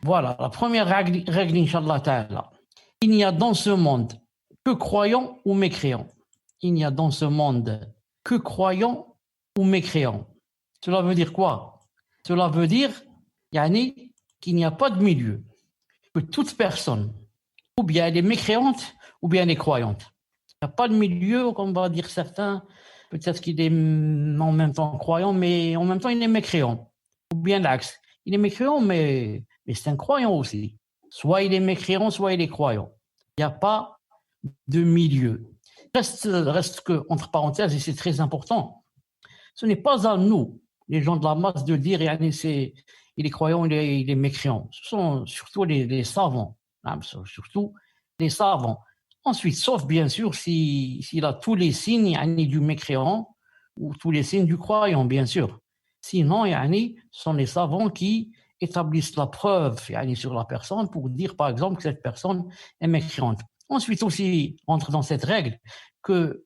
Voilà, la première règle, Inch'Allah Ta'ala. Il n'y a dans ce monde que croyants ou mécréants. Il n'y a dans ce monde que croyants ou mécréants. Cela veut dire quoi? Cela veut dire, yani, qu'il n'y a pas de milieu. Que toute personne, ou bien elle est mécréante, ou bien elle est croyante. Il n'y a pas de milieu, comme va dire certains. Peut-être qu'il est en même temps croyant, mais en même temps il est mécréant. Ou bien l'axe. Il est mécréant, mais c'est un croyant aussi. Soit il est mécréant, soit il est croyant. Il n'y a pas de milieu. Reste que, entre parenthèses, et c'est très important, ce n'est pas à nous, les gens de la masse, de dire il est croyant, il est mécréant. Ce sont surtout les savants. Hein, surtout les savants. Ensuite, sauf bien sûr s'il a tous les signes yani, du mécréant ou tous les signes du croyant, bien sûr. Sinon, yani, ce sont les savants qui établissent la preuve yani, sur la personne pour dire, par exemple, que cette personne est mécréante. Ensuite aussi, entre dans cette règle que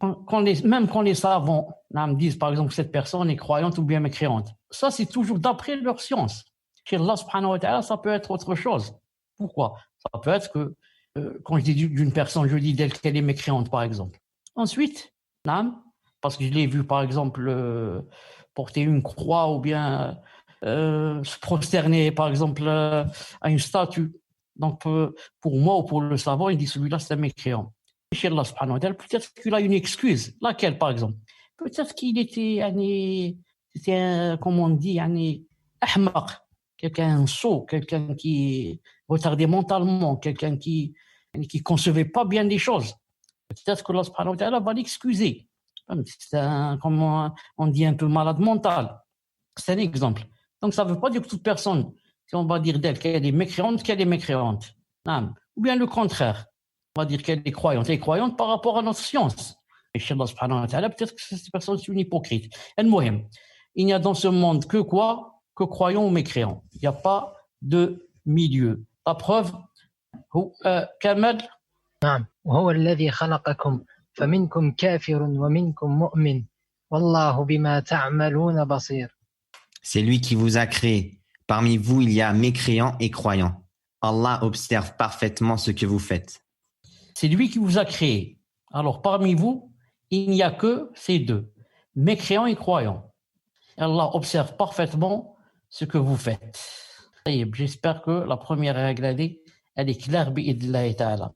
même quand les savants me disent, par exemple, que cette personne est croyante ou bien mécréante, ça, c'est toujours d'après leur science. Chez Allah subhanahu wa ta'ala, ça peut être autre chose. Pourquoi? Ça peut être que, quand je dis d'une personne, je dis d'elle qu'elle est mécréante, par exemple. Ensuite, parce que je l'ai vu, par exemple, porter une croix ou bien se prosterner, par exemple, à une statue. Donc, pour moi ou pour le savant, il dit celui-là, c'est un mécréant. Chez Allah subhanahu wa ta'ala, peut-être qu'il a une excuse. Laquelle, par exemple? Peut-être qu'il était, c'était un, comme on dit, ahmaq, quelqu'un sot, quelqu'un qui est retardé mentalement, quelqu'un qui concevait pas bien les choses. Peut-être que Allah subhanahu wa ta'ala va l'excuser. C'est un, comme on dit, un peu malade mental. C'est un exemple. Donc, ça ne veut pas dire que toute personne, si on va dire d'elle qu'elle est mécréante. Non. Ou bien le contraire. On va dire qu'elle est croyante. Elle est croyante par rapport à notre science. Et chez Allah subhanahu wa ta'ala, peut-être que cette personne est une hypocrite. Il n'y a dans ce monde que quoi? Que croyants ou mécréants. Il n'y a pas de milieu. La preuve, Kamal. نعم وهو الذي خلقكم فمنكم كافر ومنكم مؤمن والله بما تعملون بصير. C'est lui qui vous a créé. Parmi vous, il y a mécréants et croyants. Allah observe parfaitement ce que vous faites. C'est lui qui vous a créé. Alors, parmi vous, il n'y a que ces deux, mécréants et croyants. Allah observe parfaitement ce que vous faites. J'espère que la première règle, elle est claire, bi'idnillahi ta'ala.